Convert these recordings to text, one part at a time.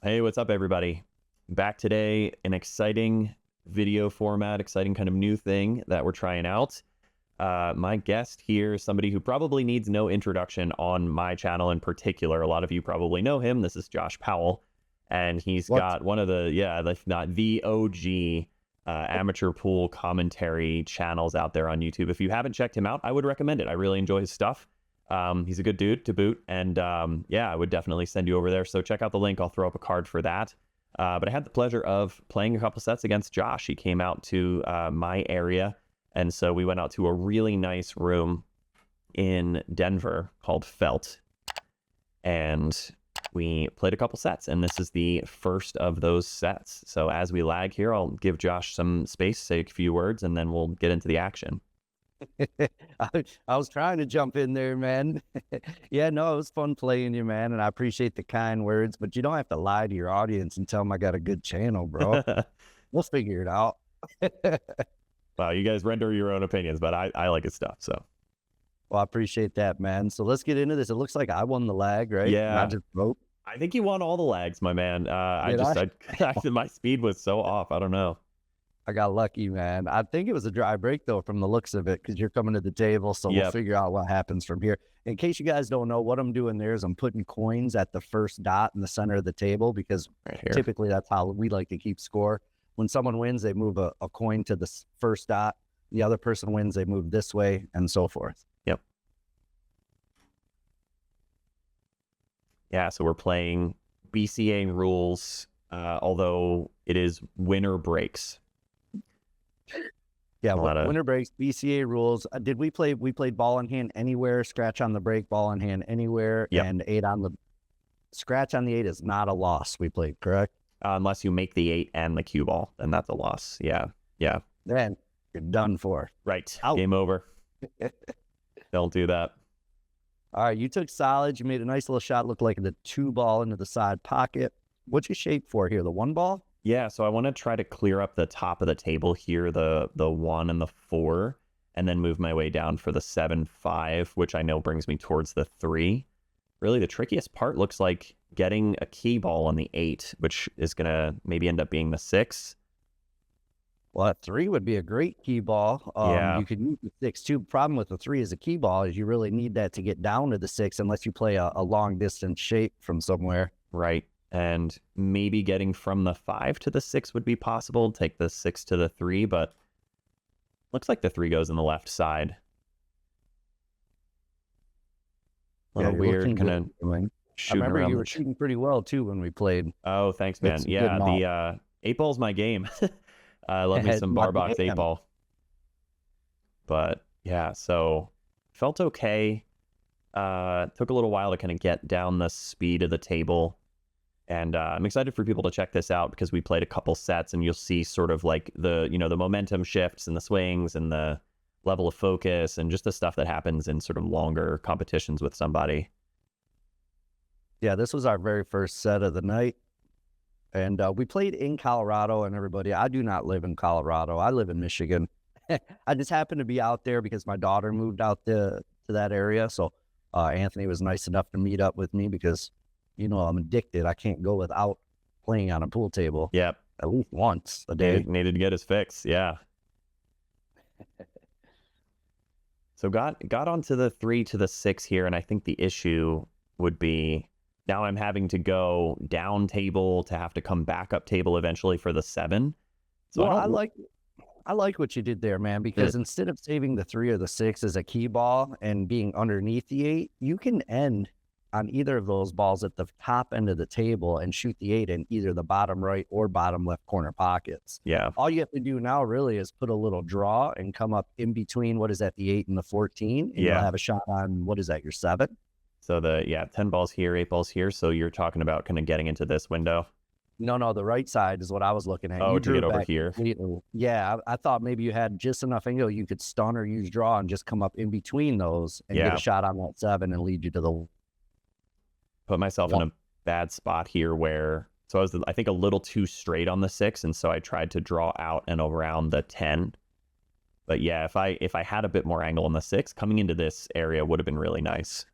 Hey, what's up, everybody? Back today, an exciting video format, exciting kind of new thing that we're trying out. My guest here is somebody who probably needs no introduction on my channel in particular. A lot of you probably know him. This is Josh Powell, and he's got one of the, if not the OG amateur pool commentary channels out there on YouTube. If you haven't checked him out, I would recommend it. I really enjoy his stuff. He's a good dude to boot, and yeah, I would definitely send you over there. So check out the link. I'll throw up a card for that. But I had the pleasure of playing a couple sets against Josh. He came out to my area, and so we went out to a really nice room in Denver called Felt, and we played a couple sets, and this is the first of those sets. So as we lag here, I'll give Josh some space, say a few words, and then we'll get into the action. I was trying to jump in there, man. Yeah, no, it was fun playing you, man, and I appreciate the kind words, but you don't have to lie to your audience and tell them I got a good channel, bro. We'll figure it out. Wow, you guys render your own opinions, but I like his stuff, so. Well, I appreciate that, man. So let's get into this. It looks like I won the lag, right? Yeah. Not just vote. I think you won all the lags, my man. My speed was so off. I don't know. I got lucky, man. I think it was a dry break, though, from the looks of it, because you're coming to the table, so we'll figure out what happens from here. In case you guys don't know, what I'm doing there is I'm putting coins at the first dot in the center of the table, because typically that's how we like to keep score. When someone wins, they move a coin to the first dot. The other person wins, they move this way, and so forth. Yep. Yeah, so we're playing BCA rules, although it is winner breaks. Yeah, winner breaks, BCA rules. We played ball in hand anywhere, scratch on the break, ball in hand anywhere, and 8 on the scratch on the 8 is not a loss. We played, correct? Unless you make the 8 and the cue ball, then that's a loss. Yeah. Then you're done for. Right. Out. Game over. Don't do that. All right, you took solid. You made a nice little shot, looked like the 2 ball into the side pocket. What's your shape for here? The 1 ball? Yeah, so I want to try to clear up the top of the table here, the 1 and the 4, and then move my way down for the 7-5, which I know brings me towards the 3. Really, the trickiest part looks like getting a key ball on the 8, which is going to maybe end up being the 6. Well, that 3 would be a great key ball. You could use the 6 too. Problem with the 3 as a key ball is you really need that to get down to the 6 unless you play a long distance shape from somewhere. Right. And maybe getting from the 5 to the 6 would be possible. Take the 6 to the 3, but looks like the 3 goes on the left side. A little weird, kind of shooting I remember around. You were shooting pretty well too when we played. Oh, thanks, man. Yeah, the 8-ball's my game. I love me some bar box 8-ball. But yeah, so felt okay. Took a little while to kind of get down the speed of the table. And I'm excited for people to check this out because we played a couple sets and you'll see sort of like the momentum shifts and the swings and the level of focus and just the stuff that happens in sort of longer competitions with somebody. Yeah, this was our very first set of the night. And we played in Colorado, and everybody, I do not live in Colorado. I live in Michigan. I just happened to be out there because my daughter moved out to that area. So Anthony was nice enough to meet up with me because I'm addicted. I can't go without playing on a pool table. Yep. At least once a day. Needed to get his fix. Yeah. So got onto the 3 to the 6 here. And I think the issue would be now I'm having to go down table to have to come back up table eventually for the 7. So well, I like what you did there, man, because instead of saving the 3 or the 6 as a key ball and being underneath the 8, you can end on either of those balls at the top end of the table and shoot the 8 in either the bottom right or bottom left corner pockets. Yeah. All you have to do now really is put a little draw and come up in between, what is that, the 8 and the 14, and you'll have a shot on, what is that, your 7? So 10 balls here, 8 balls here. So you're talking about kind of getting into this window? No, the right side is what I was looking at. Oh, to get over here. Yeah, I thought maybe you had just enough angle you could stun or use draw and just come up in between those and get a shot on that 7 and lead you to the... Put myself in a bad spot here where... So I was, I think, a little too straight on the 6, and so I tried to draw out and around the 10. But yeah, if I had a bit more angle on the 6, coming into this area would have been really nice.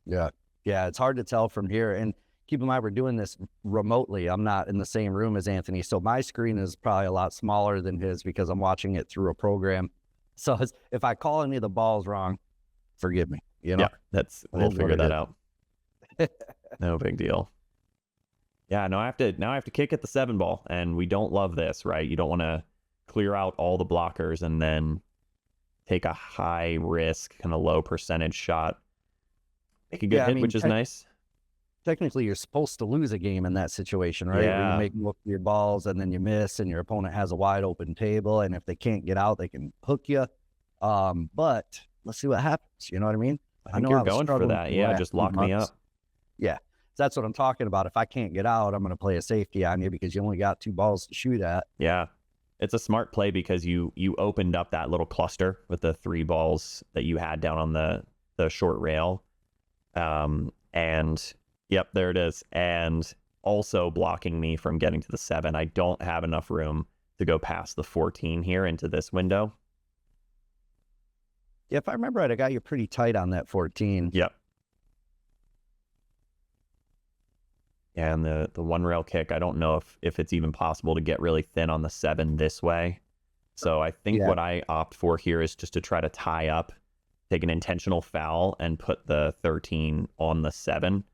Yeah, it's hard to tell from here. And keep in mind we're doing this remotely. I'm not in the same room as Anthony, so my screen is probably a lot smaller than his because I'm watching it through a program. So if I call any of the balls wrong, forgive me. You know, yeah, we'll figure that out. No big deal. Yeah, now I have to kick at the 7 ball, and we don't love this, right? You don't want to clear out all the blockers and then take a high risk, kind of low percentage shot. Make a good hit, which is nice. Technically, you're supposed to lose a game in that situation, right? Yeah. Where you make your balls and then you miss, and your opponent has a wide open table, and if they can't get out, they can hook you. But let's see what happens. You know what I mean? I think you're going for that. Yeah, just lock me up. Yeah, that's what I'm talking about. If I can't get out, I'm going to play a safety on you because you only got 2 balls to shoot at. Yeah, it's a smart play because you opened up that little cluster with the 3 balls that you had down on the short rail. And yep, there it is. And also blocking me from getting to the 7. I don't have enough room to go past the 14 here into this window. Yeah, if I remember right, I got you pretty tight on that 14. Yep. And the 1 rail kick, I don't know if it's even possible to get really thin on the 7 this way. So I think what I opt for here is just to try to tie up, take an intentional foul, and put the 13 on the 7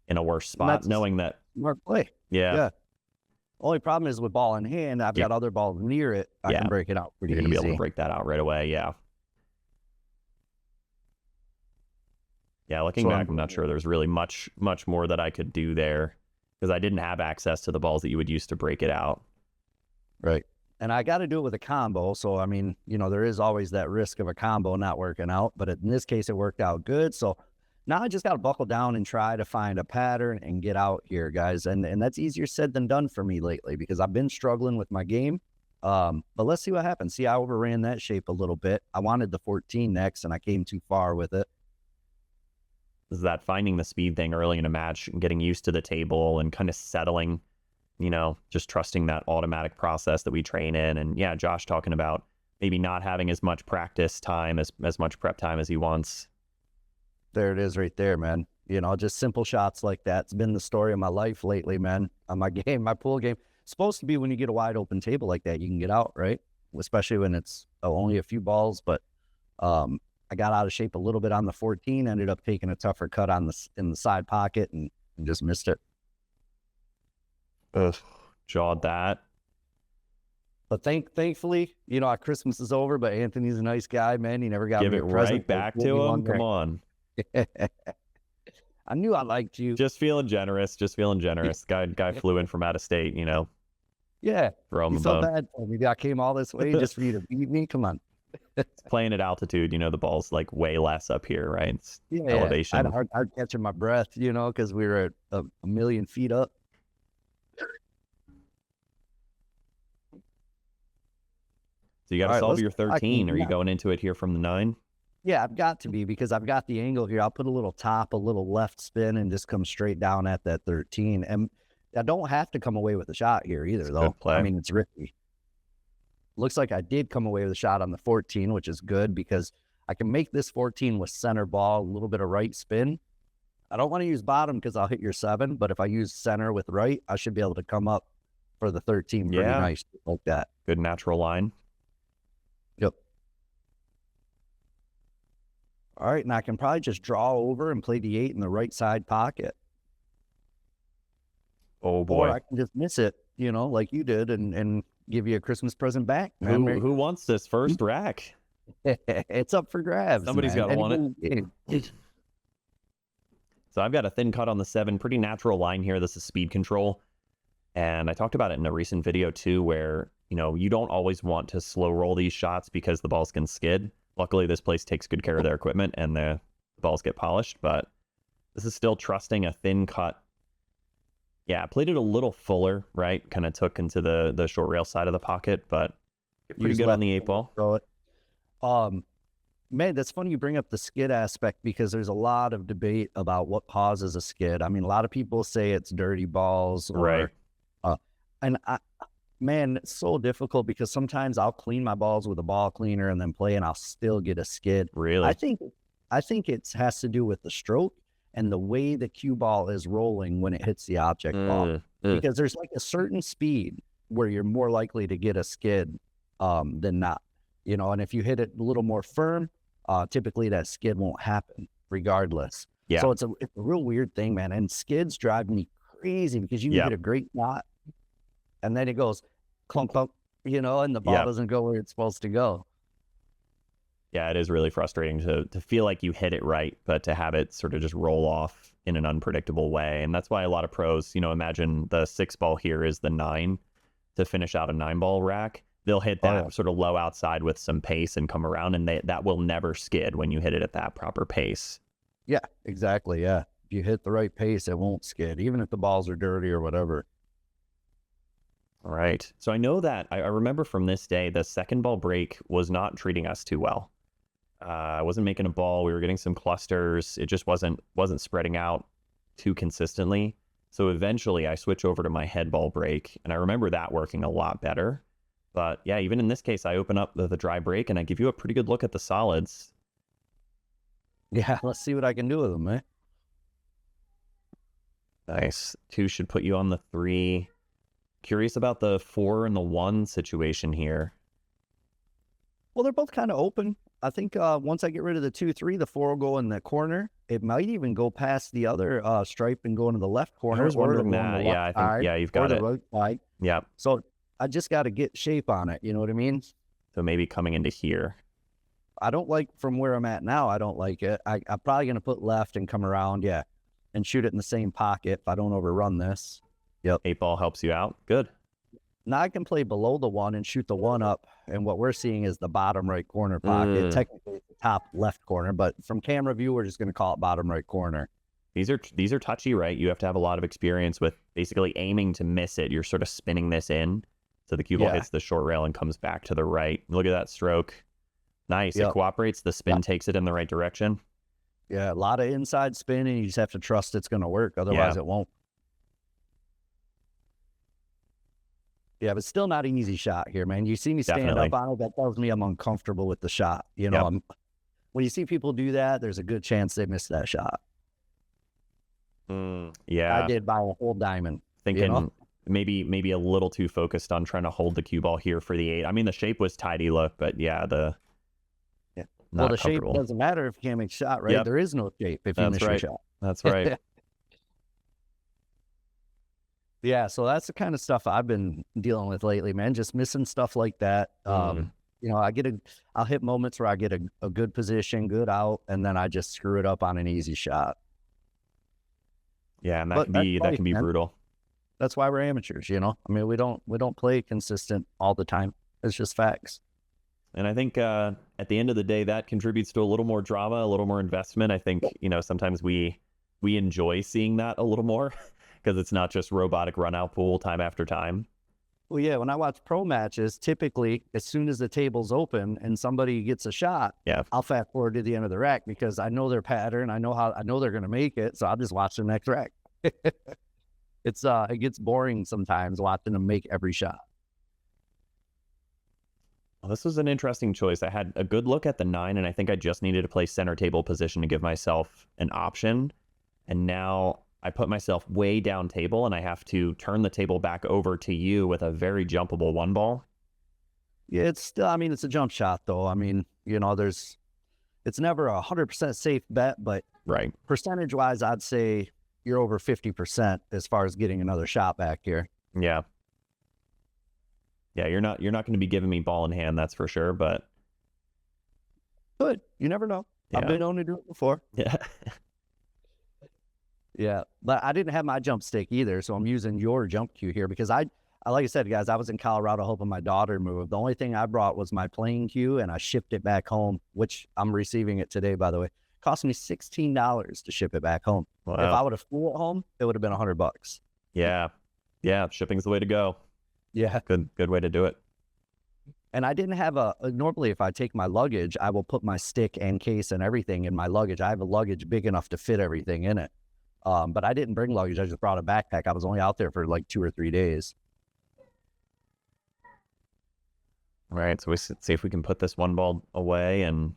in a worse spot, knowing that... Smart play. Yeah. Only problem is with ball in hand, I've got other balls near it. I can break it out pretty easy. You're going to be able to break that out right away, yeah. Yeah, looking back, I'm not sure there's really much more that I could do there because I didn't have access to the balls that you would use to break it out. Right. And I got to do it with a combo. So, I mean, you know, there is always that risk of a combo not working out. But in this case, it worked out good. So now I just got to buckle down and try to find a pattern and get out here, guys. And that's easier said than done for me lately because I've been struggling with my game. But let's see what happens. See, I overran that shape a little bit. I wanted the 14 next, and I came too far with it. Is that finding the speed thing early in a match and getting used to the table and kind of settling, you know, just trusting that automatic process that we train in. And yeah, Josh talking about maybe not having as much practice time, as much prep time as he wants. There it is right there, man. You know, just simple shots like that. It's been the story of my life lately, man. On my game, my pool game. It's supposed to be when you get a wide open table like that, you can get out, right? Especially when it's only a few balls, but I got out of shape a little bit on the 14, ended up taking a tougher cut in the side pocket and just missed it. Ugh, jawed that. But thankfully, you know, Christmas is over, but Anthony's a nice guy, man. He never got Give me it a present. right back to him. Come on. I knew I liked you. Just feeling generous. Guy flew in from out of state, you know. Yeah. Throw him a bone. Bad for me. I came all this way just for you to beat me. Come on. It's playing at altitude, you know, the ball's like way less up here, right? It's elevation. I had a hard time catching my breath, you know, because we were at a million feet up. So you got to solve your 13. Are you going into it here from the 9? Yeah, I've got to be because I've got the angle here. I'll put a little top, a little left spin, and just come straight down at that 13. And I don't have to come away with a shot here either, though. Good play. I mean, it's risky. Looks like I did come away with a shot on the 14, which is good because I can make this 14 with center ball, a little bit of right spin. I don't want to use bottom because I'll hit your 7, but if I use center with right, I should be able to come up for the 13 pretty nice like that. Good natural line. Yep. All right, and I can probably just draw over and play the 8 in the right side pocket. Oh, boy. Or I can just miss it, you know, like you did, and give you a Christmas present back. Who wants this first rack? It's up for grabs. Somebody's got to want it. So I've got a thin cut on the 7, pretty natural line here. This is speed control. And I talked about it in a recent video too, where, you know, you don't always want to slow roll these shots because the balls can skid. Luckily, this place takes good care of their equipment and the balls get polished, but this is still trusting a thin cut. Yeah, I played it a little fuller, right? Kind of took into the short rail side of the pocket, but pretty good on the 8 ball. Throw it. Man, that's funny you bring up the skid aspect because there's a lot of debate about what causes a skid. I mean, a lot of people say it's dirty balls, right? And man, it's so difficult because sometimes I'll clean my balls with a ball cleaner and then play, and I'll still get a skid. Really? I think it has to do with the stroke. and the way the cue ball is rolling when it hits the object ball. Because there's like a certain speed where you're more likely to get a skid than not, you know, and if you hit it a little more firm, typically that skid won't happen regardless. Yeah. So it's a real weird thing, man. And skids drive me crazy because you can get a great shot and then it goes clunk, clunk, you know, and the ball doesn't go where it's supposed to go. Yeah, it is really frustrating to feel like you hit it right, but to have it sort of just roll off in an unpredictable way. And that's why a lot of pros, you know, imagine the 6-ball here is the 9 to finish out a 9-ball rack. They'll hit that sort of low outside with some pace and come around, and that will never skid when you hit it at that proper pace. Yeah, exactly. Yeah. If you hit the right pace, it won't skid, even if the balls are dirty or whatever. All right. So I know that I remember from this day, the second ball break was not treating us too well. I wasn't making a ball. We were getting some clusters. It just wasn't spreading out too consistently. So eventually I switch over to my head ball break, and I remember that working a lot better. But yeah, even in this case, I open up the dry break and I give you a pretty good look at the solids. Yeah, let's see what I can do with them, man. Nice. 2 should put you on the 3. Curious about the 4 and the 1 situation here. Well, they're both kind of open. I think once I get rid of the 2-3, the 4 will go in the corner. It might even go past the other stripe and go into the left corner. I was wondering that. Yeah, I think, yeah, you've got it. Right side. Yeah. So I just got to get shape on it. You know what I mean? So maybe coming into here. I don't like from where I'm at now. I don't like it. I'm probably going to put left and come around. Yeah. And shoot it in the same pocket if I don't overrun this. Yep. 8-ball helps you out. Good. Now I can play below the 1 and shoot the 1 up. And what we're seeing is the bottom right corner pocket. Technically it's the top left corner, but from camera view, we're just going to call it bottom right corner. These are touchy, right? You have to have a lot of experience with basically aiming to miss it. You're sort of spinning this in. So the cue ball hits the short rail and comes back to the right. Look at that stroke. Nice. It cooperates. The spin takes it in the right direction. Yeah, a lot of inside spin, and you just have to trust it's going to work. Otherwise, it won't. Yeah, but still not an easy shot here, man. You see me stand up on it, that tells me I'm uncomfortable with the shot. You know, when you see people do that, there's a good chance they miss that shot. Yeah. I did by a whole diamond. Thinking... You know? Maybe a little too focused on trying to hold the cue ball here for the 8. I mean, the shape was tidy look, but yeah, well, the shape doesn't matter if you can't make a shot, right? Yep. There is no shape if you miss your shot. That's right. Yeah, so that's the kind of stuff I've been dealing with lately, man. Just missing stuff like that. You know, I'll hit moments where I get a good position, good out, and then I just screw it up on an easy shot. Yeah, and that can be brutal. That's why we're amateurs, you know. I mean, we don't play consistent all the time. It's just facts. And I think at the end of the day, that contributes to a little more drama, a little more investment. I think, you know, sometimes we enjoy seeing that a little more because it's not just robotic run out pool time after time. Well, yeah, when I watch pro matches, typically as soon as the table's open and somebody gets a shot, I'll fast forward to the end of the rack because I know their pattern. I know they're going to make it. So I'll just watch the next rack. It gets boring sometimes watching them make every shot. Well, this was an interesting choice. I had a good look at the 9, and I think I just needed to play center table position to give myself an option. And now I put myself way down table, and I have to turn the table back over to you with a very jumpable 1-ball. Yeah, it's still, I mean, it's a jump shot, though. I mean, you know, it's never 100% safe bet, but percentage-wise, I'd say you're over 50% as far as getting another shot back here. Yeah. Yeah, you're not going to be giving me ball in hand, that's for sure, but good. You never know. Yeah. I've been known to do it before. Yeah. Yeah, but I didn't have my jump stick either, so I'm using your jump cue here because I like I said, guys, I was in Colorado helping my daughter move. The only thing I brought was my playing cue, and I shipped it back home, which I'm receiving it today, by the way. Cost me $16 to ship it back home. Wow. If I would have flew it home, it would have been $100. Yeah. Yeah. Shipping's the way to go. Yeah. Good way to do it. And I didn't have normally if I take my luggage, I will put my stick and case and everything in my luggage. I have a luggage big enough to fit everything in it. But I didn't bring luggage. I just brought a backpack. I was only out there for like 2 or 3 days. All right. So we see if we can put this 1-ball away and...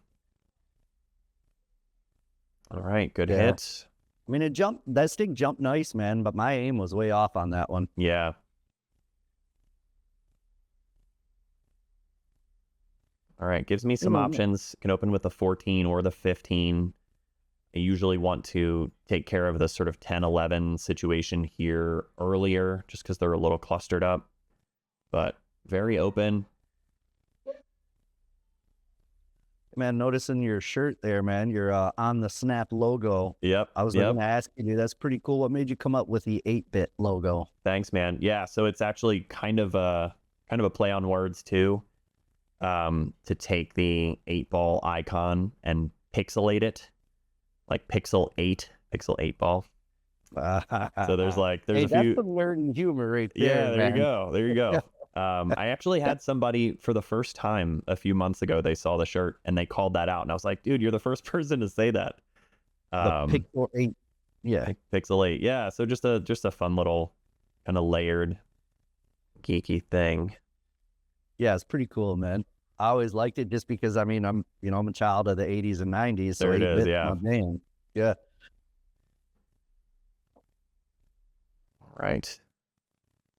All right, good hit. I mean, that stick jumped nice, man, but my aim was way off on that one. Yeah. All right, gives me some options. Can open with the 14 or the 15. I usually want to take care of the sort of 10-11 situation here earlier, just because they're a little clustered up, but very open. Man, noticing your shirt there, man, your on the Snap logo. Yep. I was going to ask you, that's pretty cool. What made you come up with the 8-bit logo? Thanks, man. Yeah, so it's actually kind of a play on words too. To take the 8-ball icon and pixelate it, like pixel 8 ball. So there's hey, a few. That's some learning humor right there. Yeah, there man. you go. There you go. I actually had somebody for the first time a few months ago. They saw the shirt and they called that out, and I was like, "Dude, you're the first person to say that." The Pixel 8, yeah, Pixel 8, yeah. So just a fun little kind of layered, geeky thing. Yeah, it's pretty cool, man. I always liked it just because, I mean, I'm a child of the 80s and 90s. So there it is, yeah. Man. Yeah. All right.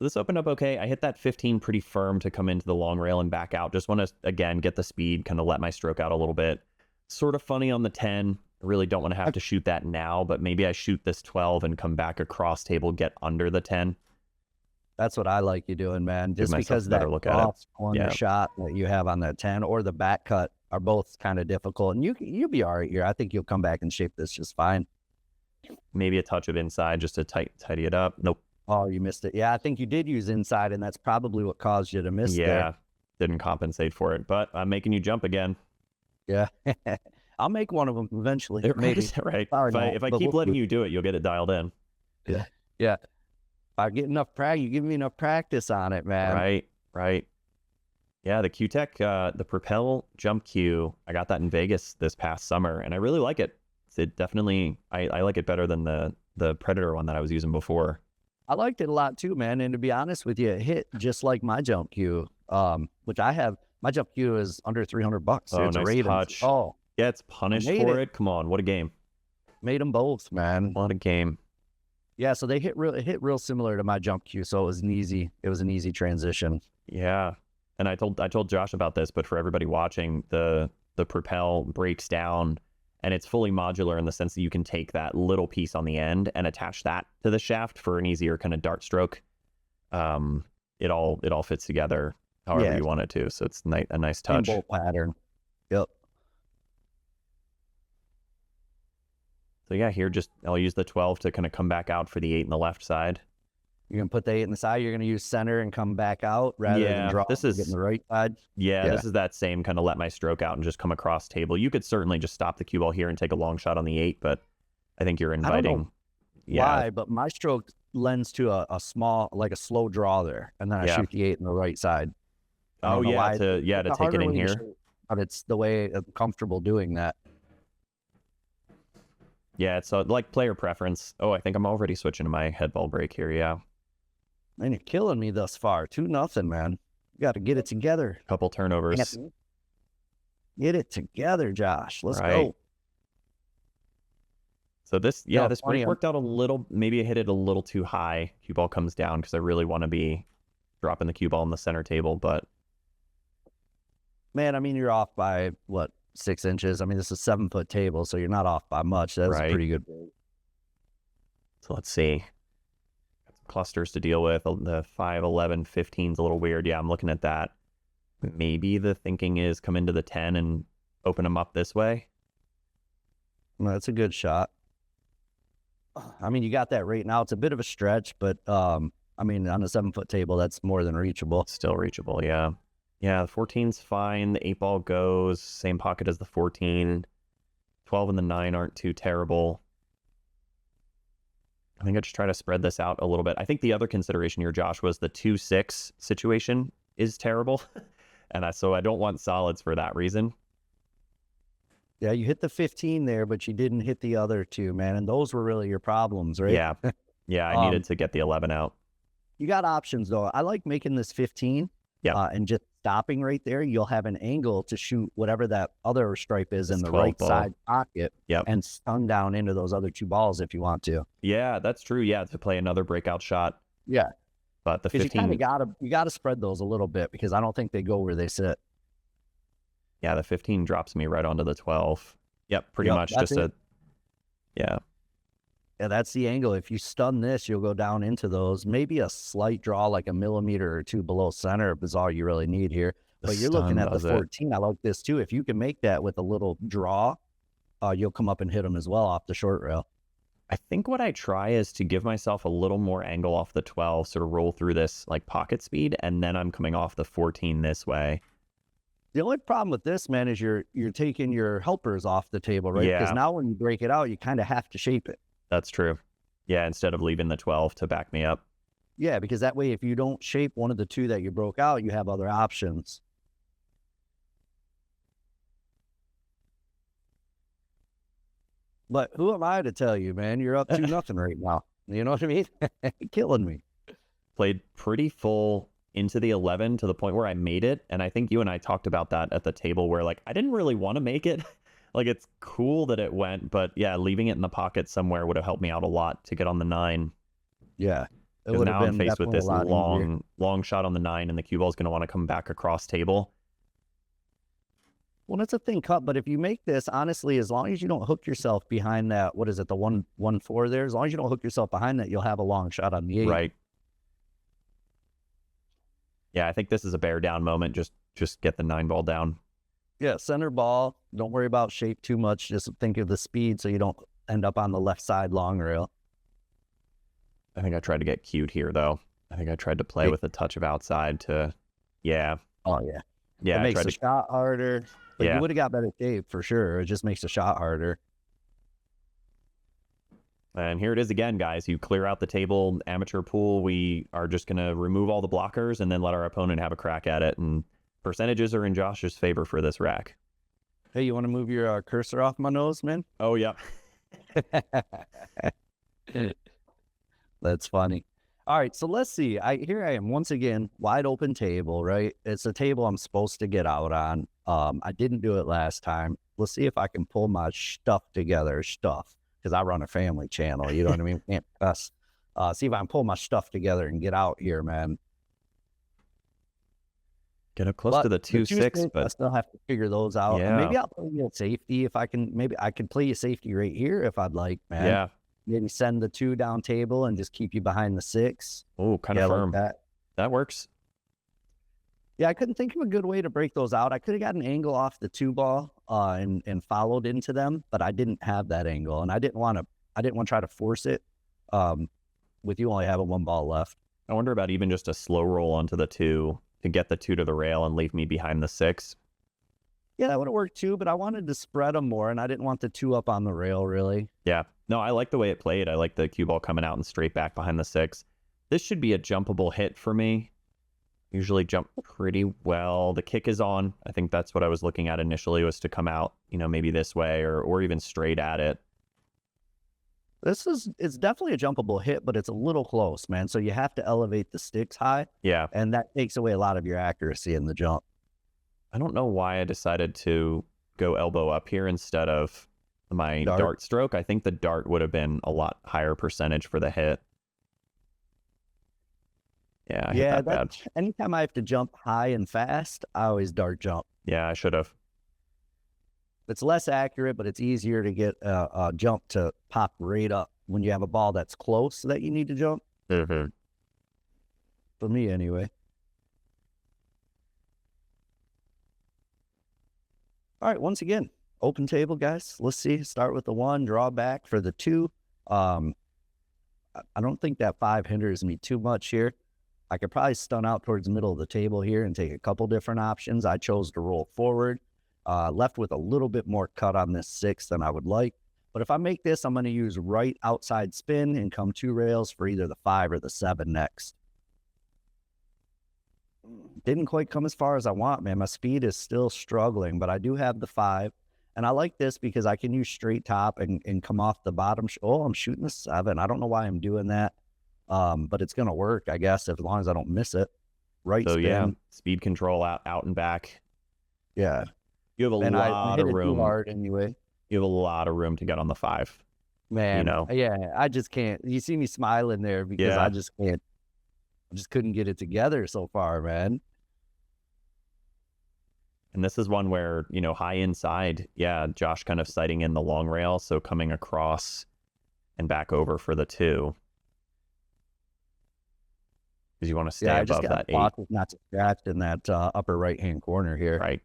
This opened up okay. I hit that 15 pretty firm to come into the long rail and back out. Just want to, again, get the speed, kind of let my stroke out a little bit. Sort of funny on the 10. I really don't want to have to shoot that now, but maybe I shoot this 12 and come back across table, get under the 10. That's what I like you doing, man. Just because that off corner shot that you have on that 10 or the back cut are both kind of difficult. And you'll be all right here. I think you'll come back and shape this just fine. Maybe a touch of inside just to tidy it up. Nope. Oh, you missed it. Yeah, I think you did use inside, and that's probably what caused you to miss there. Yeah, didn't compensate for it, but I'm making you jump again. Yeah. I'll make one of them eventually. Maybe. Right. If I keep letting you do it, you'll get it dialed in. Yeah. Yeah. If I get enough practice, you give me enough practice on it, man. Right. Yeah, the Q-Tech, the Propel jump cue, I got that in Vegas this past summer, and I really like it. It definitely, I like it better than the Predator one that I was using before. I liked it a lot too, man. And to be honest with you, it hit just like my jump cue, which I have. My jump cue is under $300. Oh, it's nice touch. Oh, yeah, it's punished for it. Come on, what a game. Made them both, man. What a game. Yeah, so they hit real similar to my jump cue, so it was an easy transition. Yeah, and I told Josh about this, but for everybody watching, the Propel breaks down, and it's fully modular in the sense that you can take that little piece on the end and attach that to the shaft for an easier kind of dart stroke. It all fits together however you want it to, so it's a nice touch. Bolt pattern. Yep. So yeah, here I'll use the 12 to kind of come back out for the 8 in the left side. You're gonna put the 8 in the side. You're gonna use center and come back out rather than draw. This is getting the right side. Yeah, this is that same kind of let my stroke out and just come across table. You could certainly just stop the cue ball here and take a long shot on the 8, but I think you're inviting. I don't know why, but my stroke lends to a small, like a slow draw there, and then I shoot the 8 in the right side. Oh yeah, to take it in here. But it's the way I'm comfortable doing that. Yeah, it's like player preference. Oh, I think I'm already switching to my head ball break here. Yeah. Man, you're killing me thus far. 2-0, man. You got to get it together. Couple turnovers. Get it together, Josh. Let's go. So this break worked out a little. Maybe I hit it a little too high. Cue ball comes down because I really want to be dropping the cue ball in the center table, but. Man, I mean, you're off by, what, 6 inches? I mean, this is a 7-foot table, so you're not off by much. That's a pretty good break. So let's see. Got some clusters to deal with. The 5, 11, 15 is a little weird. Yeah, I'm looking at that. Maybe the thinking is come into the 10 and open them up this way. No, that's a good shot. I mean, you got that right now. It's a bit of a stretch, but, I mean, on a 7-foot table, that's more than reachable. Still reachable, yeah. Yeah, the 14's fine. The 8 ball goes. Same pocket as the 14. 12 and the 9 aren't too terrible. I think I just try to spread this out a little bit. I think the other consideration here, Josh, was the 2-6 situation is terrible. And so I don't want solids for that reason. Yeah, you hit the 15 there, but you didn't hit the other two, man. And those were really your problems, right? Yeah. Yeah, I needed to get the 11 out. You got options, though. I like making this 15 and just stopping right there, you'll have an angle to shoot whatever that other stripe is in the right side pocket and stun down into those other 2 balls if you want to. Yeah, that's true. Yeah, to play another breakout shot. Yeah. But the 15... you gotta spread those a little bit because I don't think they go where they sit. Yeah, the 15 drops me right onto the 12. Yep, pretty much just a... Yeah. Yeah, that's the angle. If you stun this, you'll go down into those. Maybe a slight draw, like a millimeter or 2 below center is all you really need here. But you're looking at the 14. I like this too. If you can make that with a little draw, you'll come up and hit them as well off the short rail. I think what I try is to give myself a little more angle off the 12, sort of roll through this like pocket speed, and then I'm coming off the 14 this way. The only problem with this, man, is you're taking your helpers off the table, right? Yeah. Because now when you break it out, you kind of have to shape it. That's true. Yeah, instead of leaving the 12 to back me up. Yeah, because that way, if you don't shape one of the 2 that you broke out, you have other options. But who am I to tell you, man? You're up 2-0 right now. You know what I mean? Killing me. Played pretty full into the 11 to the point where I made it. And I think you and I talked about that at the table where, like, I didn't really want to make it. Like, it's cool that it went, but yeah, leaving it in the pocket somewhere would have helped me out a lot to get on the 9. Yeah. Because now I'm faced with this long shot on the 9, and the cue ball is going to want to come back across table. Well, that's a thing, cut. But if you make this, honestly, as long as you don't hook yourself behind that, what is it, the 1-1-4 there? As long as you don't hook yourself behind that, you'll have a long shot on the 8. Right. Yeah, I think this is a bear down moment. Just get the 9 ball down. Yeah, center ball. Don't worry about shape too much. Just think of the speed so you don't end up on the left side long rail. I think I tried to get cute here, though. I think I tried to play with a touch of outside to, yeah. Oh, yeah. Yeah, it makes the shot harder. But you would have got better shape for sure. It just makes the shot harder. And here it is again, guys. You clear out the table, amateur pool. We are just going to remove all the blockers and then let our opponent have a crack at it. And percentages are in Josh's favor for this rack. Hey, you want to move your cursor off my nose, man? Oh, yeah. That's funny. All right, so let's see. Here I am once again, wide open table, right? It's a table I'm supposed to get out on. I didn't do it last time. Let's see if I can pull my stuff together, because I run a family channel. You know what I mean? Can't cuss. See if I can pull my stuff together and get out here, man. Get up close to the 2-6, but I still have to figure those out. Yeah. Maybe I'll play you at safety if I can. Maybe I could play you safety right here if I'd like, man. Yeah. Maybe send the 2 down table and just keep you behind the 6. Oh, kind of firm. Like that works. Yeah, I couldn't think of a good way to break those out. I could have got an angle off the 2 ball and followed into them, but I didn't have that angle, and I didn't want to try to force it. With you only having 1 ball left. I wonder about even just a slow roll onto the 2 to get the 2 to the rail and leave me behind the 6. Yeah, that would have worked too, but I wanted to spread them more, and I didn't want the 2 up on the rail, really. Yeah. No, I like the way it played. I like the cue ball coming out and straight back behind the 6. This should be a jumpable hit for me. Usually jump pretty well. The kick is on. I think that's what I was looking at initially, was to come out, maybe this way or even straight at it. It's definitely a jumpable hit, but it's a little close, man. So you have to elevate the sticks high. Yeah. And that takes away a lot of your accuracy in the jump. I don't know why I decided to go elbow up here instead of my dart stroke. I think the dart would have been a lot higher percentage for the hit. Yeah, I hit that bad. Anytime I have to jump high and fast, I always dart jump. Yeah, I should have. It's less accurate, but it's easier to get a jump to pop right up when you have a ball that's close that you need to jump. Mm-hmm. For me, anyway. All right, once again, open table, guys. Let's see. Start with the 1, draw back for the 2. I don't think that 5 hinders me too much here. I could probably stun out towards the middle of the table here and take a couple different options. I chose to roll forward. Left with a little bit more cut on this 6 than I would like. But if I make this, I'm going to use right outside spin and come 2 rails for either the 5 or the 7 next. Didn't quite come as far as I want, man. My speed is still struggling, but I do have the 5. And I like this because I can use straight top and come off the bottom. Oh, I'm shooting a 7. I don't know why I'm doing that, but it's going to work, I guess, as long as I don't miss it. right So spin. yeah, speed control out and back. Yeah. You have a And I lot hit of it too room. hard anyway. You have a lot of room to get on the 5. Man, know? yeah, I just can't. You see me smiling there because Yeah. I just can't. I just couldn't get it together so far, man. And this is one where, high inside, yeah, Josh kind of sighting in the long rail, so coming across and back over for the 2. Because you want to stay Yeah, I just above got that 8. cautious not to scratch in that upper right-hand corner here. Right.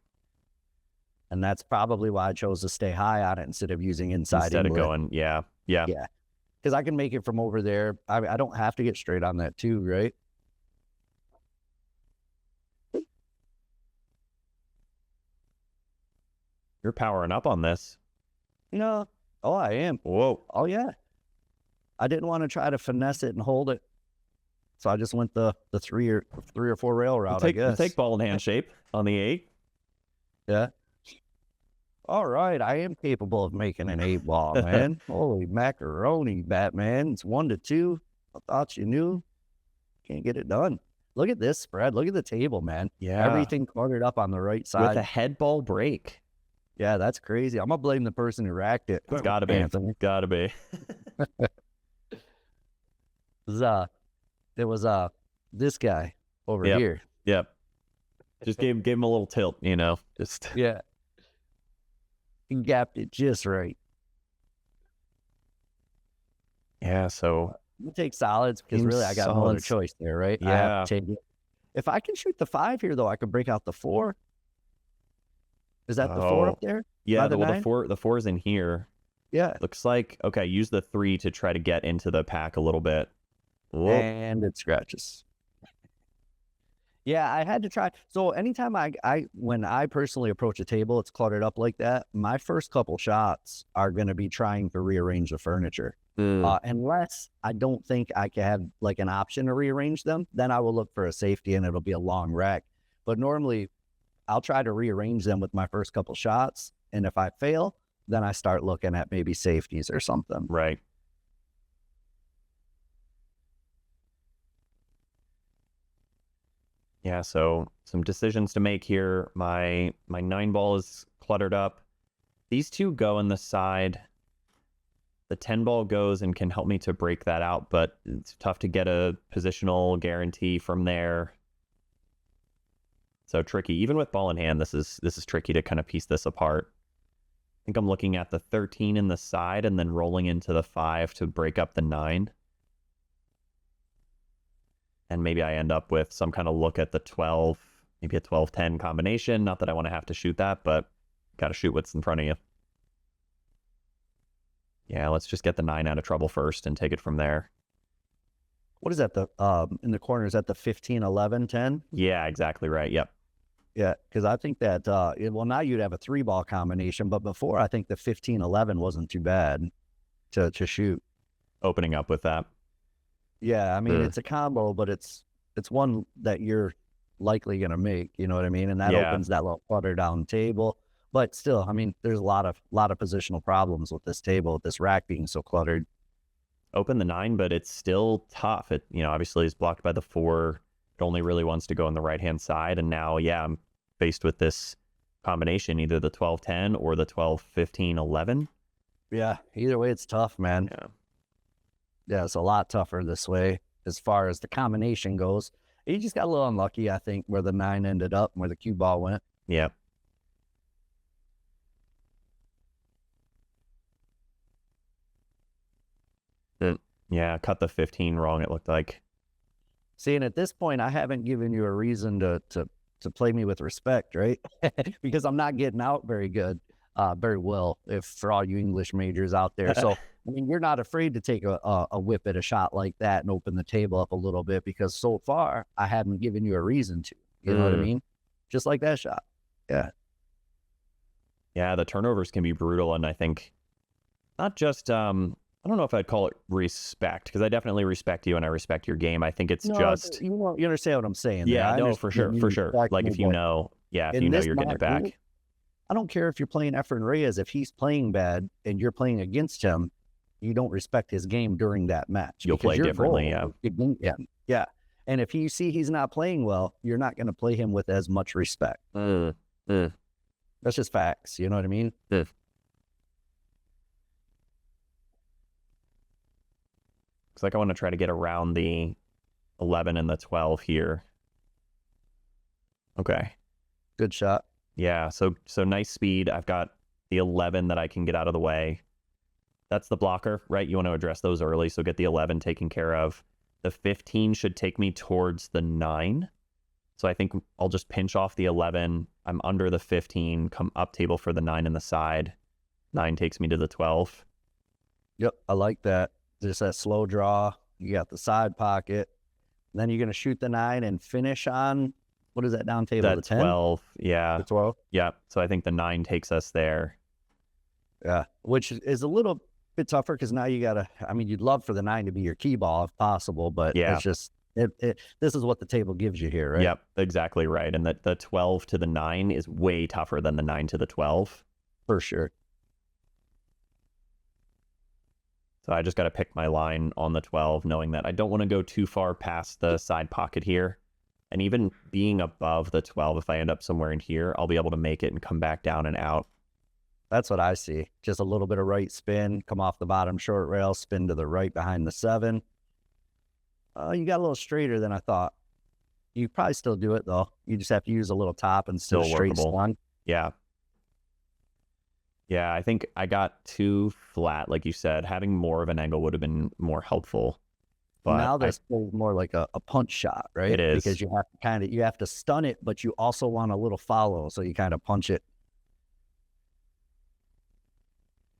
And that's probably why I chose to stay high on it instead of using inside Instead England. of going, yeah. Because I can make it from over there. I don't have to get straight on that too, right? You're powering up on this. No. Oh, I am. Whoa. Oh, yeah. I didn't want to try to finesse it and hold it. So I just went the 3 or 4 rail route, I guess. We'll take ball in hand shape on the 8. Yeah. All right. I am capable of making an 8 ball, man. Holy macaroni, Batman. It's 1-2. I thought you knew. Can't get it done. Look at this spread. Look at the table, man. Yeah. Everything cluttered up on the right side. With a head ball break. Yeah, that's crazy. I'm going to blame the person who racked it. It's got to be. Anthony. Got to be. It was this guy over Yep. here. Yep. Just gave him a little tilt, Just Yeah. He gapped it just right. Yeah, so You take solids because Team really I got no other solids. choice there, right? I Yeah. have to take it. If I can shoot the 5 here, though, I could break out the 4. Is that the 4 up there? Yeah, By the the 9? 4's in here. Yeah. Looks like, okay, use the 3 to try to get into the pack a little bit. Whoop. And it scratches. Yeah, I had to try. So anytime when I personally approach a table, it's cluttered up like that. My first couple shots are going to be trying to rearrange the furniture. Unless I don't think I can have like an option to rearrange them, then I will look for a safety and it'll be a long rack. But normally I'll try to rearrange them with my first couple shots. And if I fail, then I start looking at maybe safeties or something. Right. Yeah, so some decisions to make here. My 9 ball is cluttered up. These 2 go in the side. The 10 ball goes and can help me to break that out, but it's tough to get a positional guarantee from there. So tricky. Even with ball in hand, this is tricky to kind of piece this apart. I think I'm looking at the 13 in the side and then rolling into the 5 to break up the 9. And maybe I end up with some kind of look at the 12, maybe a 12-10 combination. Not that I want to have to shoot that, but got to shoot what's in front of you. Yeah, let's just get the 9 out of trouble first and take it from there. What is that? In the corner, is that the 15, 11, 10? Yeah, exactly right. Yep. Yeah, because I think that, well, now you'd have a 3 ball combination, but before I think the 15, 11 wasn't too bad to shoot. Opening up with that. Yeah, I mean, it's a combo, but it's one that you're likely going to make, you know what I mean? And that opens that little clutter down table. But still, I mean, there's a lot of positional problems with this table, with this rack being so cluttered. Open the 9, but it's still tough. It, obviously is blocked by the 4. It only really wants to go on the right-hand side. And now, yeah, I'm faced with this combination, either the 12-10 or the 12-15-11. Yeah, either way, it's tough, man. Yeah, it's a lot tougher this way as far as the combination goes. You just got a little unlucky, I think, where the 9 ended up and where the cue ball went. Yeah. Yeah, cut the 15 wrong, it looked like. See, and at this point, I haven't given you a reason to play me with respect, right? Because I'm not getting out very well, if for all you English majors out there. So, I mean, you're not afraid to take a whip at a shot like that and open the table up a little bit, because so far, I haven't given you a reason to. You know what I mean? Just like that shot. Yeah. Yeah, the turnovers can be brutal, and I think not just... I don't know if I'd call it respect, because I definitely respect you and I respect your game. I think it's just... You understand what I'm saying. Yeah, no, for sure. Like if you know, if you know you're getting it back. I don't care if you're playing Efren Reyes. If he's playing bad and you're playing against him, you don't respect his game during that match. You'll play differently, yeah. And if you see he's not playing well, you're not going to play him with as much respect. That's just facts. You know what I mean? Looks like I want to try to get around the 11 and the 12 here. Okay. Good shot. Yeah, so nice speed. I've got the 11 that I can get out of the way. That's the blocker, right? You want to address those early, so get the 11 taken care of. The 15 should take me towards the 9. So I think I'll just pinch off the 11. I'm under the 15, come up table for the 9 in the side. 9 takes me to the 12. Yep, I like that. Just that slow draw. You got the side pocket. Then you're going to shoot the 9 and finish on, what is that down table? That The 10? 12, yeah. The 12? Yeah, so I think the 9 takes us there. Yeah, which is a little bit tougher because now you got to, I mean, you'd love for the 9 to be your key ball if possible, but Yeah. it's just, this is what the table gives you here, right? Yep, exactly right. And the 12 to the 9 is way tougher than the 9 to the 12. For sure. So I just got to pick my line on the 12, knowing that I don't want to go too far past the side pocket here. And even being above the 12, if I end up somewhere in here, I'll be able to make it and come back down and out. That's what I see. Just a little bit of right spin, come off the bottom short rail, spin to the right behind the 7. You got a little straighter than I thought. You probably still do it, though. You just have to use a little top and still straight workable. slung. Yeah. Yeah, I think I got too flat, like you said. Having more of an angle would have been more helpful. But Now this feels more like a punch shot, right? It is. Because you have to you have to stun it, but you also want a little follow, so you kind of punch it.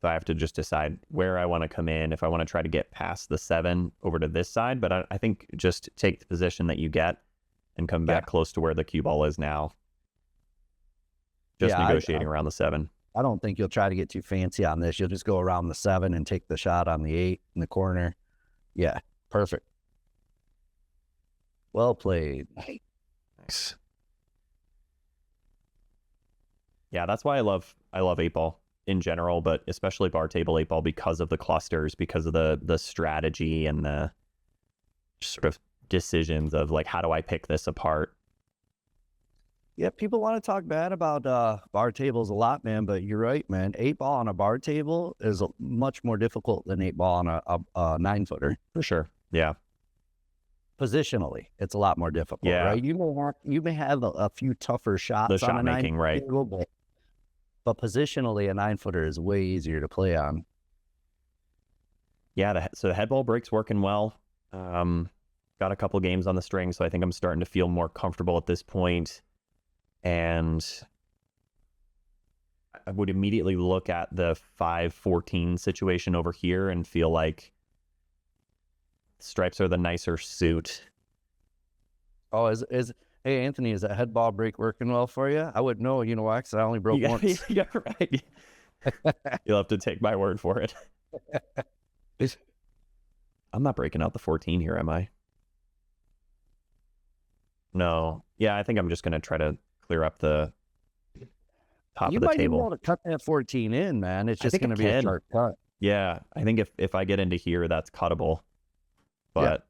So I have to just decide where I want to come in, if I want to try to get past the 7 over to this side. But I think just take the position that you get and come back close to where the cue ball is now. Just negotiating around the 7. I don't think you'll try to get too fancy on this. You'll just go around the 7 and take the shot on the 8 in the corner. Yeah, perfect. Well played. Nice. Yeah, that's why I love 8-ball in general, but especially bar table 8-ball because of the clusters, because of the strategy and the sort of decisions of like, how do I pick this apart? Yeah, people want to talk bad about bar tables a lot, man, but you're right, man. 8-ball on a bar table is much more difficult than 8-ball on a 9-footer. For sure. Yeah. Positionally, it's a lot more difficult, right? You may have a few tougher shots The on shot a making, 9 right. table, but positionally, a 9-footer is way easier to play on. Yeah, so the head ball break's working well. Got a couple games on the string, so I think I'm starting to feel more comfortable at this point. And I would immediately look at the 5-14 situation over here and feel like stripes are the nicer suit. Oh, hey, Anthony, is that head ball break working well for you? I wouldn't know, you know why? Because I only broke once. Yeah, right. You'll have to take my word for it. I'm not breaking out the 14 here, am I? No. Yeah, I think I'm just going to try to clear up the top of the You might be table. able to cut that 14 in, man. It's just going to be a sharp cut. Yeah, I think if I get into here, that's cuttable. But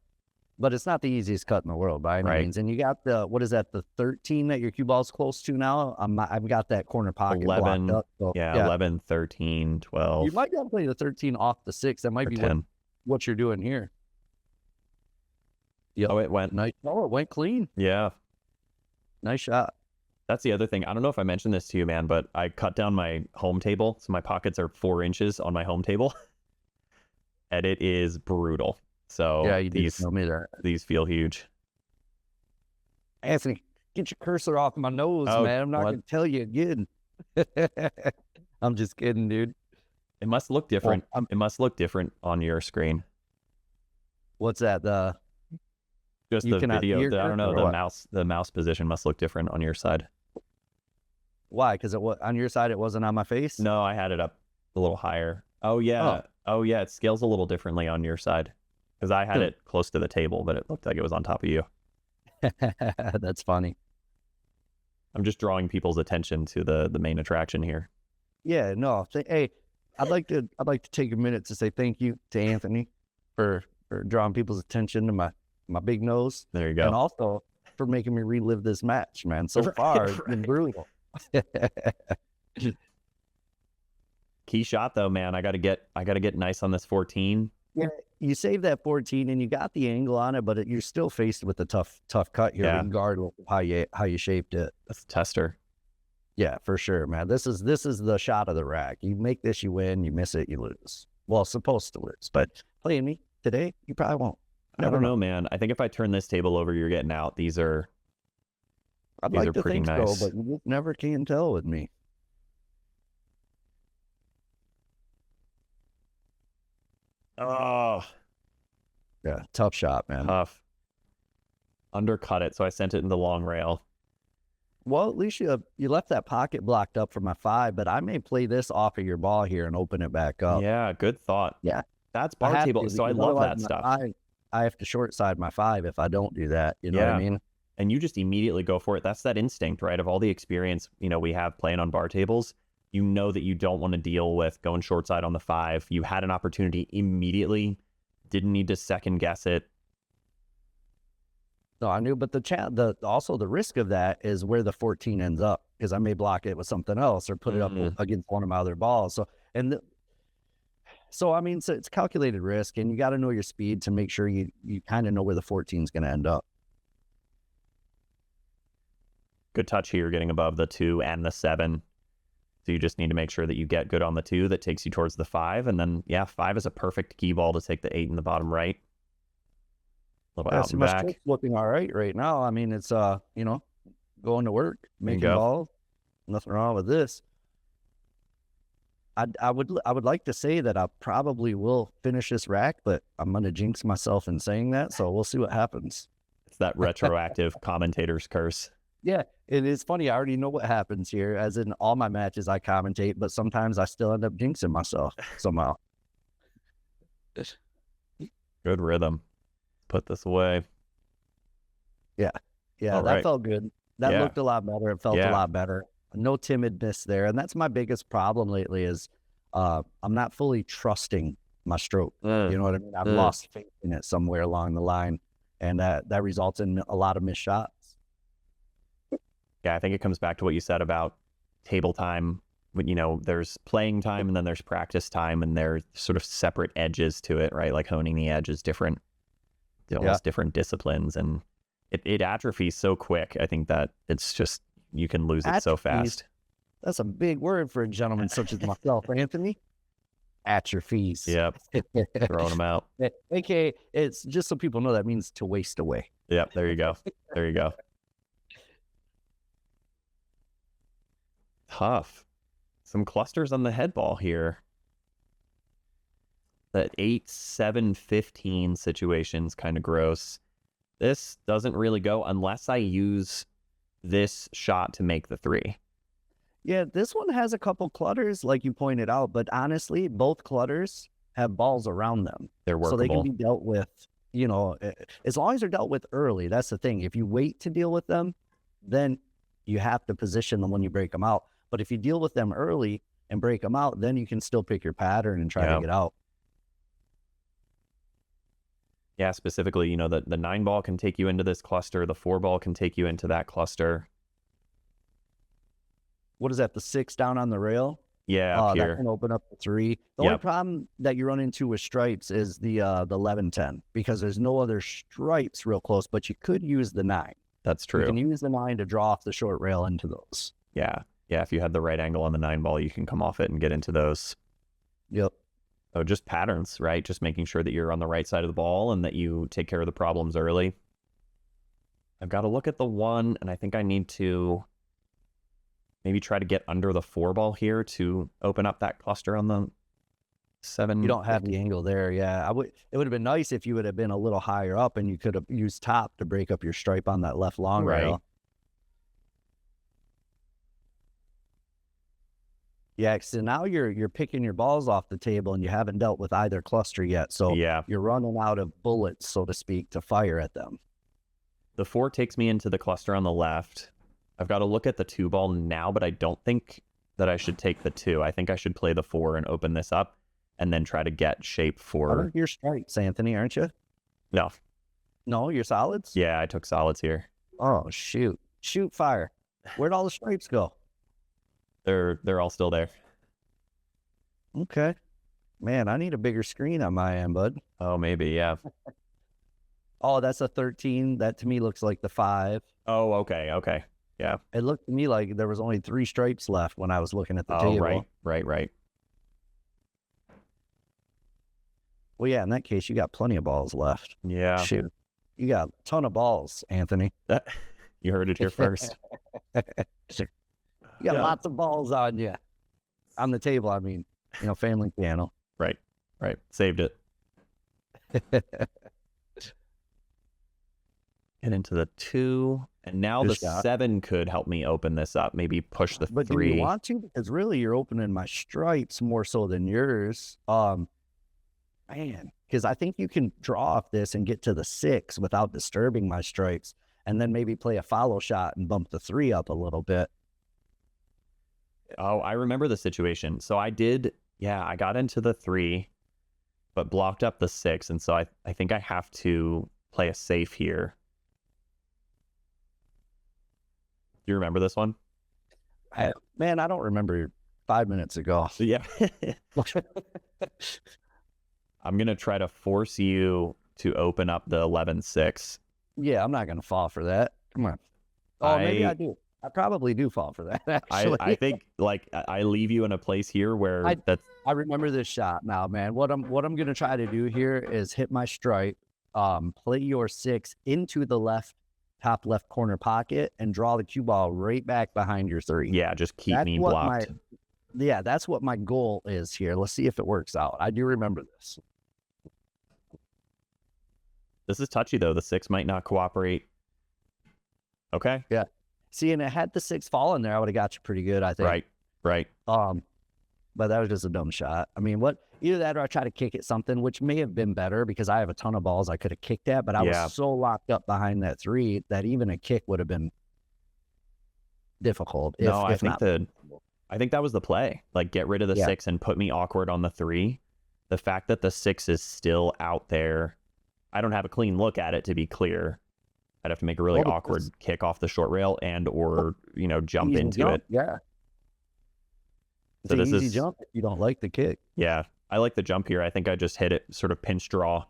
But it's not the easiest cut in the world by any means. And you got what is that, the 13 that your cue ball's close to now? I've got that corner pocket 11, blocked up. So, 11, 13, 12. You might be able to play the 13 off the 6. That might be 10. what you're doing here. Yep. Oh, it went. Nice. Oh, it went clean. Yeah. Nice shot. That's the other thing. I don't know if I mentioned this to you, man, but I cut down my home table. So my pockets are 4 inches on my home table. And it is brutal. So Yeah, you did tell me that. These feel huge. Anthony, get your cursor off my nose, man. I'm not going to tell you again. I'm just kidding, dude. It must look different. It must look different on your screen. What's that? Just the video. I don't know. The mouse position must look different on your side. Why? Because on your side, it wasn't on my face? No, I had it up a little higher. Oh, yeah. Oh, yeah. It scales a little differently on your side. Because I had it close to the table, but it looked like it was on top of you. That's funny. I'm just drawing people's attention to the main attraction here. Yeah, no. Hey, I'd like to take a minute to say thank you to Anthony for drawing people's attention to my big nose. There you go. And also for making me relive this match, man. So far, it's been brutal. Key shot though, man. I gotta get nice on this 14. Yeah, you save that 14 and you got the angle on it, but you're still faced with a tough cut here, regardless of how you shaped it. That's a tester. Yeah, for sure, man. This is the shot of the rack. You make this, you win. You miss it, you lose. Well, supposed to lose, but playing me today, you probably won't. I don't know, man. I think if I turn this table over, you're getting out. These are pretty nice. So, but you just never can tell with me. Oh, yeah, tough shot, man. Tough. Undercut it, so I sent it in the long rail. Well, at least you left that pocket blocked up for my 5, but I may play this off of your ball here and open it back up. Yeah, good thought. Yeah. That's bar table, so I love that stuff. I have to short side my 5 if I don't do that. You know what I mean? And you just immediately go for it. That's that instinct, right? Of all the experience, we have playing on bar tables, you know that you don't want to deal with going short side on the 5. You had an opportunity immediately, didn't need to second guess it. No, I knew, but also the risk of that is where the 14 ends up, because I may block it with something else or put it up against one of my other balls. So I mean, it's calculated risk, and you got to know your speed to make sure you kind of know where the 14 is going to end up. Good touch here, getting above the 2 and the 7. So you just need to make sure that you get good on the 2 that takes you towards the 5. And then, 5 is a perfect key ball to take the 8 in the bottom right. A little out and back. Looking all right now. I mean, it's, going to work, making balls. Nothing wrong with this. I would like to say that I probably will finish this rack, but I'm going to jinx myself in saying that. So we'll see what happens. It's that retroactive commentator's curse. Yeah, it is funny. I already know what happens here, as in all my matches I commentate, but sometimes I still end up jinxing myself somehow. Good rhythm. Put this away. Yeah, that right. felt good. That looked a lot better. It felt a lot better. No timidness there. And that's my biggest problem lately is I'm not fully trusting my stroke. You know what I mean? I've lost faith in it somewhere along the line, and that results in a lot of missed shots. Yeah, I think it comes back to what you said about table time. There's playing time and then there's practice time, and there's sort of separate edges to it, right? Like honing the edge is different, almost different disciplines, and it atrophies so quick. I think that it's just, you can lose it so fast. That's a big word for a gentleman such as myself, Anthony. Atrophies. Yep. Throwing them out. AKA, it's just so people know that means to waste away. Yep. There you go. There you go. Tough. Some clusters on the head ball here. That 8, 7, 15 situation's kind of gross. This doesn't really go unless I use this shot to make the 3. Yeah, this one has a couple clutters, like you pointed out, but honestly, both clutters have balls around them. They're workable. So they can be dealt with, as long as they're dealt with early. That's the thing. If you wait to deal with them, then you have to position them when you break them out. But if you deal with them early and break them out, then you can still pick your pattern and try to get out. Yeah, specifically, the 9 ball can take you into this cluster. The 4 ball can take you into that cluster. What is that, the 6 down on the rail? Yeah, up here. That can open up the 3. The only problem that you run into with stripes is the 11-10, because there's no other stripes real close, but you could use the 9. That's true. You can use the 9 to draw off the short rail into those. Yeah, if you had the right angle on the 9 ball, you can come off it and get into those. Yep. So just patterns, right? Just making sure that you're on the right side of the ball and that you take care of the problems early. I've got to look at the 1, and I think I need to maybe try to get under the 4 ball here to open up that cluster on the 7. You don't have the angle there. Yeah, it would have been nice if you would have been a little higher up and you could have used top to break up your stripe on that left long rail. Yeah, so now you're picking your balls off the table and you haven't dealt with either cluster yet. So you're running out of bullets, so to speak, to fire at them. The 4 takes me into the cluster on the left. I've got to look at the 2 ball now, but I don't think that I should take the 2. I think I should play the 4 and open this up and then try to get shape for... Your stripes, Anthony, aren't you? No. No, your solids? Yeah, I took solids here. Oh, shoot. Shoot fire. Where'd all the stripes go? They're all still there. Okay. Man, I need a bigger screen on my end, bud. Oh, maybe, yeah. Oh, that's a 13. That to me looks like the 5. Oh, okay. Yeah. It looked to me like there was only 3 stripes left when I was looking at the Oh, table. right. Well, yeah, in that case, you got plenty of balls left. Yeah. Shoot. You got a ton of balls, Anthony. You heard it here first. You got lots of balls on you. On the table, I mean. Family piano. Right. Saved it. Get into the 2. And now the 7 could help me open this up. Maybe push the 3. But do you want to? Because really, you're opening my stripes more so than yours. Man, because I think you can draw off this and get to the 6 without disturbing my stripes, and then maybe play a follow shot and bump the 3 up a little bit. Oh, I remember the situation. So I got into the 3, but blocked up the 6. And so I think I have to play a safe here. Do you remember this one? Man, I don't remember 5 minutes ago. Yeah. I'm going to try to force you to open up the 11-6. Yeah, I'm not going to fall for that. Come on. Oh, maybe I do. I probably do fall for that, actually. I think, I leave you in a place here where I remember this shot now, man. What I'm going to try to do here is hit my stripe, play your 6 into the top left corner pocket, and draw the cue ball right back behind your 3. Yeah, just keep me blocked. That's what my goal is here. Let's see if it works out. I do remember this. This is touchy, though. The 6 might not cooperate. Okay. Yeah. See, and it had the 6 fall in there, I would have got you pretty good, I think. Right. But that was just a dumb shot. I mean, either that or I try to kick at something, which may have been better because I have a ton of balls I could have kicked at, but I was so locked up behind that 3 that even a kick would have been difficult. I think that was the play. Get rid of the 6 and put me awkward on the 3. The fact that the 6 is still out there, I don't have a clean look at it, to be clear. I'd have to make a really awkward kick off the short rail or jump into it. Yeah. It's an easy jump if you don't like the kick. Yeah. I like the jump here. I think I just hit it sort of pinch draw.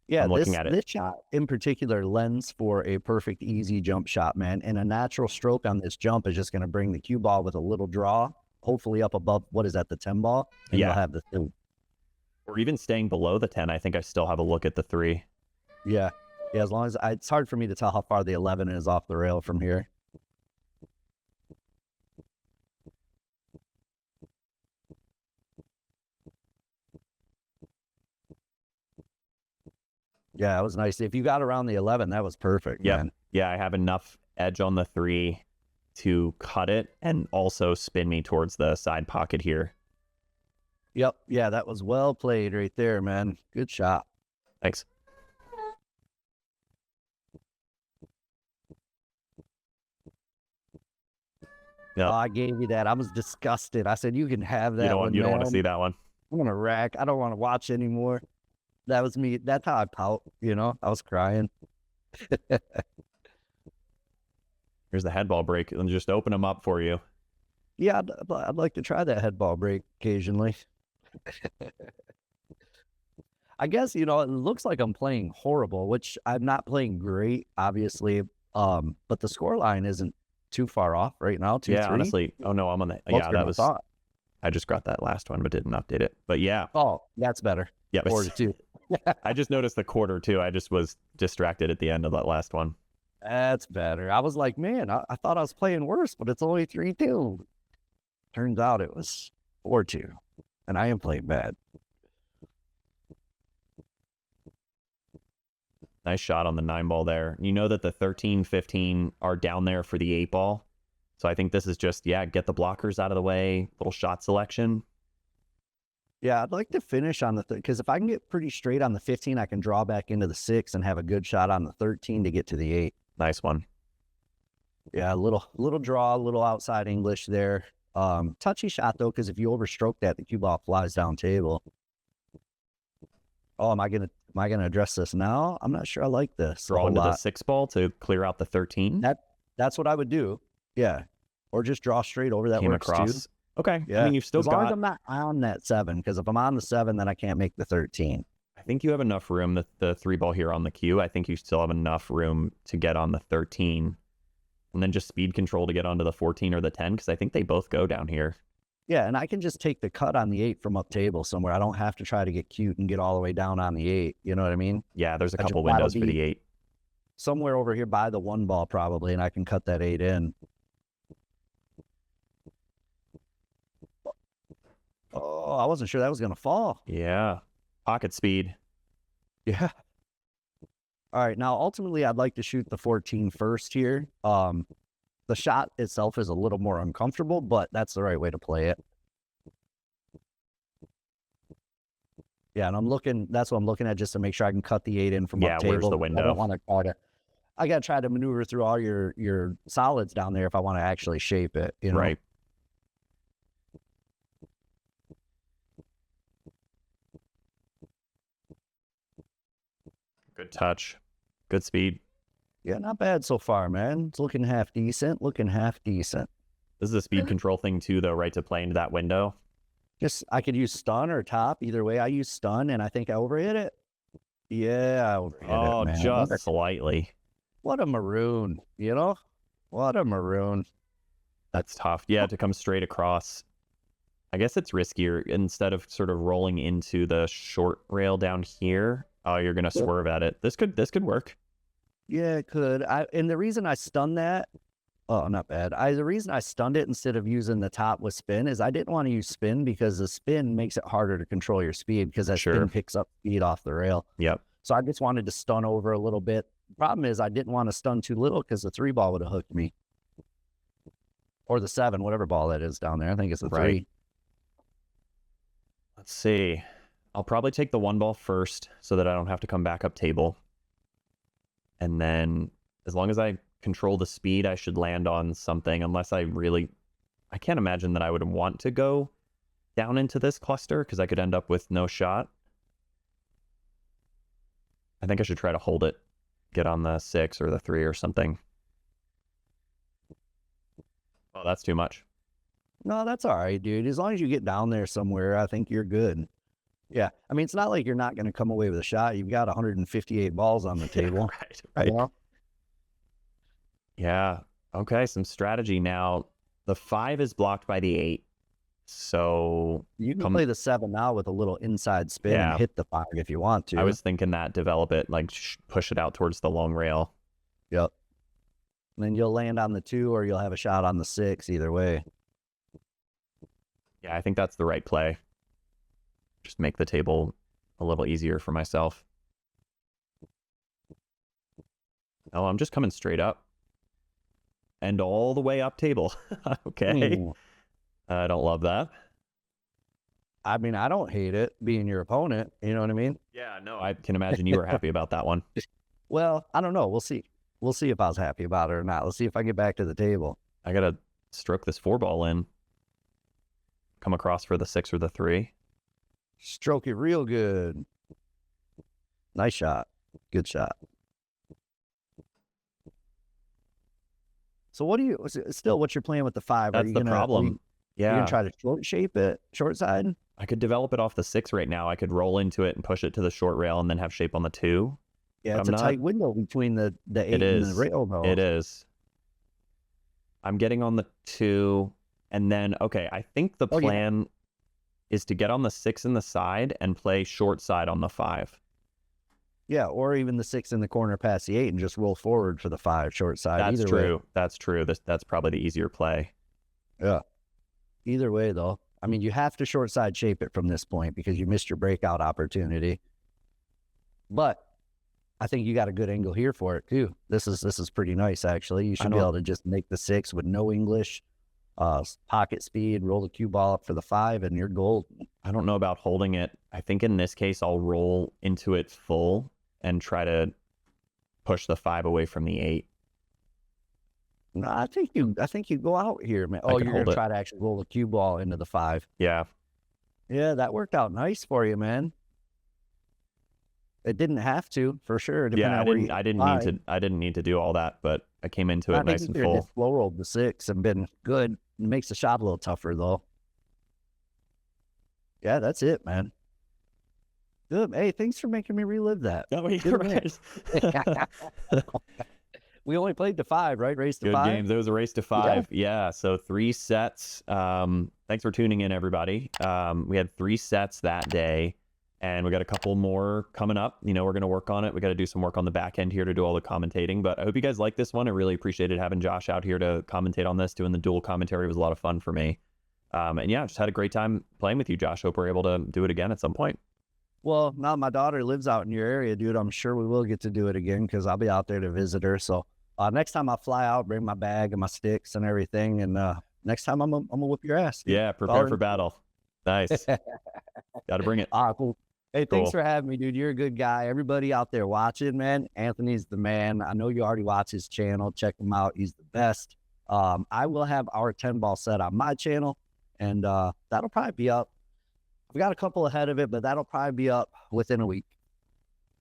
Yeah, I'm looking at it. This shot in particular lends for a perfect easy jump shot, man. And a natural stroke on this jump is just going to bring the cue ball with a little draw, hopefully up above, what is that, the 10 ball? And you'll have the 2. Or even staying below the 10, I think I still have a look at the 3. Yeah, as long as it's hard for me to tell how far the 11 is off the rail from here. Yeah, it was nice. If you got around the 11, that was perfect. Yeah, man. Yeah, I have enough edge on the 3 to cut it and also spin me towards the side pocket here. Yep. Yeah, that was well played right there, man. Good shot. Thanks. Yep. Oh, I gave you that. I was disgusted. I said, you can have that. You don't want to see that one. I'm going to rack. I don't want to watch anymore. That was me. That's how I pout, I was crying. Here's the head ball break. And just open them up for you. Yeah, I'd like to try that head ball break occasionally. I guess, it looks like I'm playing horrible, which I'm not playing great, obviously. But the score line isn't too far off right now. 2-3. Yeah, honestly. Oh, no, I'm on the... Yeah, that was... I just got that last one, but didn't update it. But yeah. Oh, that's better. Yeah. 4-2. I just noticed the quarter, too. I just was distracted at the end of that last one. That's better. I was like, man, I thought I was playing worse, but it's only 3-2. Turns out it was 4-2. And I am playing bad. Nice shot on the 9 ball there. You know that the 13, 15 are down there for the 8 ball. So I think this is just, get the blockers out of the way, little shot selection. Yeah, I'd like to finish on the, because if I can get pretty straight on the 15, I can draw back into the 6 and have a good shot on the 13 to get to the 8. Nice one. Yeah, a little draw, a little outside English there. Touchy shot, though, because if you overstroke that, the cue ball flies down table. Oh, am I going to Am I going to address this now? I'm not sure I like this. Draw into the 6 ball to clear out the 13. That's what I would do. Yeah. Or just draw straight over. That Came works across. too. Okay. Yeah. I mean, you've still as long got. as I'm not on that 7, because if I'm on the 7, then I can't make the 13. I think you have enough room. The 3 ball here on the cue. I think you still have enough room to get on the 13, and then just speed control to get onto the 14 or the 10, because I think they both go down here. Yeah, and I can just take the cut on the 8 from up table somewhere. I don't have to try to get cute and get all the way down on the 8. You know what I mean? Yeah, there's a couple windows for the 8. Somewhere over here by the 1 ball probably, and I can cut that 8 in. Oh, I wasn't sure that was going to fall. Yeah. Pocket speed. Yeah. All right. Now, ultimately, I'd like to shoot the 14 first here. The shot itself is a little more uncomfortable, but that's the right way to play it. Yeah, and that's what I'm looking at, just to make sure I can cut the 8 in from up table. Where's the window? I don't want to I got to try to maneuver through all your solids down there if I want to actually shape it, you know? Right. Good touch. Good speed. Yeah, not bad so far, man. It's looking half decent. This is a speed control thing too, though, right? To play into that window. Just, I could use stun or top. Either way, I use stun, and I think I overhit it. Yeah, I overhit it, man. Just slightly. What a maroon, you know? What a maroon. That's tough. Yeah, to come straight across. I guess it's riskier. Instead of sort of rolling into the short rail down here, you're going to swerve at it. This could work. Yeah, it could. And the reason I stunned that, not bad. The reason I stunned it instead of using the top with spin is I didn't want to use spin, because the spin makes it harder to control your speed, because that spin picks up speed off the rail. Yep. So I just wanted to stun over a little bit. Problem is I didn't want to stun too little, because the 3 ball would have hooked me. Or the 7, whatever ball that is down there. I think it's the 3. Let's see. I'll probably take the 1 ball first so that I don't have to come back up table. And then as long as I control the speed, I should land on something, unless I can't imagine that I would want to go down into this cluster, because I could end up with no shot. I think I should try to hold it, get on the 6 or the 3 or something. Oh, that's too much. No, that's all right, dude. As long as you get down there somewhere, I think you're good. Yeah. I mean, it's not like you're not going to come away with a shot. You've got 158 balls on the table. Right. You know? Yeah. Okay, some strategy now. The 5 is blocked by the 8. So you can play the 7 now with a little inside spin and hit the 5 if you want to. I was thinking that, develop it, like push it out towards the long rail. Yep. And then you'll land on the 2, or you'll have a shot on the 6, either way. Yeah, I think that's the right play. Just make the table a little easier for myself. Oh, I'm just coming straight up. And all the way up table. Okay. Ooh. I don't love that. I mean, I don't hate it being your opponent. You know what I mean? Yeah, no, I can imagine you were happy about that one. Well, I don't know. We'll see. We'll see if I was happy about it or not. Let's see if I get back to the table. I got to stroke this 4 ball in. Come across for the 6 or the 3. Stroke it real good. Nice shot. Good shot. So what you're playing with the 5? That's the problem. You're going to try to short shape it, short side? I could develop it off the 6 right now. I could roll into it and push it to the short rail and then have shape on the 2. Yeah, it's a tight window between the 8 and the rail, though. It is. I'm getting on the 2, and then, okay, I think the plan is to get on the 6 in the side and play short side on the 5. Yeah, or even the 6 in the corner past the 8 and just roll forward for the 5 short side. That's Either true. Way. That's true. That's probably the easier play. Yeah. Either way, though. I mean, you have to short side shape it from this point because you missed your breakout opportunity. But I think you got a good angle here for it, too. This is pretty nice, actually. You should be able to just make the 6 with no English, pocket speed, roll the cue ball up for the 5, and you're golden. I don't know about holding it. I think in this case, I'll roll into it full and try to push the 5 away from the 8. No, I think you go out here, man. Oh, you're going to try to actually roll the cue ball into the 5. Yeah. Yeah, that worked out nice for you, man. It didn't have to, for sure. Depending Yeah, on where you I didn't need to do all that, but I came into I it think nice and if full. just slow rolled the 6 and been good. It makes the shot a little tougher though. Yeah, that's it, man. Good. Hey, thanks for making me relive that. Oh, you're Good win. right. We only played to 5, right? Race to Good 5. games. It was a race to 5. Yeah. So 3 sets. Thanks for tuning in, everybody. We had 3 sets that day, and we got a couple more coming up. You know, we're going to work on it. We got to do some work on the back end here to do all the commentating, but I hope you guys like this one. I really appreciated having Josh out here to commentate on this. Doing the dual commentary was a lot of fun for me. And yeah, just had a great time playing with you, Josh. Hope we're able to do it again at some point. Well, now my daughter lives out in your area, dude. I'm sure we will get to do it again because I'll be out there to visit her. So next time I fly out, bring my bag and my sticks and everything. And next time I'm gonna whip your ass. Dude. Yeah, prepare for battle. Nice. Got to bring it. All right, cool. Hey, thanks Cool. for having me, dude. You're a good guy. Everybody out there watching, man, Anthony's the man. I know you already watch his channel. Check him out. He's the best. I will have our 10-ball set on my channel, and that'll probably be up. We got a couple ahead of it, but that'll probably be up within a week.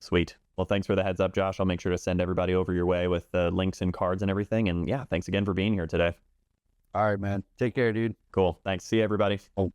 Sweet. Well, thanks for the heads up, Josh. I'll make sure to send everybody over your way with the links and cards and everything. And yeah, thanks again for being here today. All right, man. Take care, dude. Cool. Thanks. See you, everybody. Oh.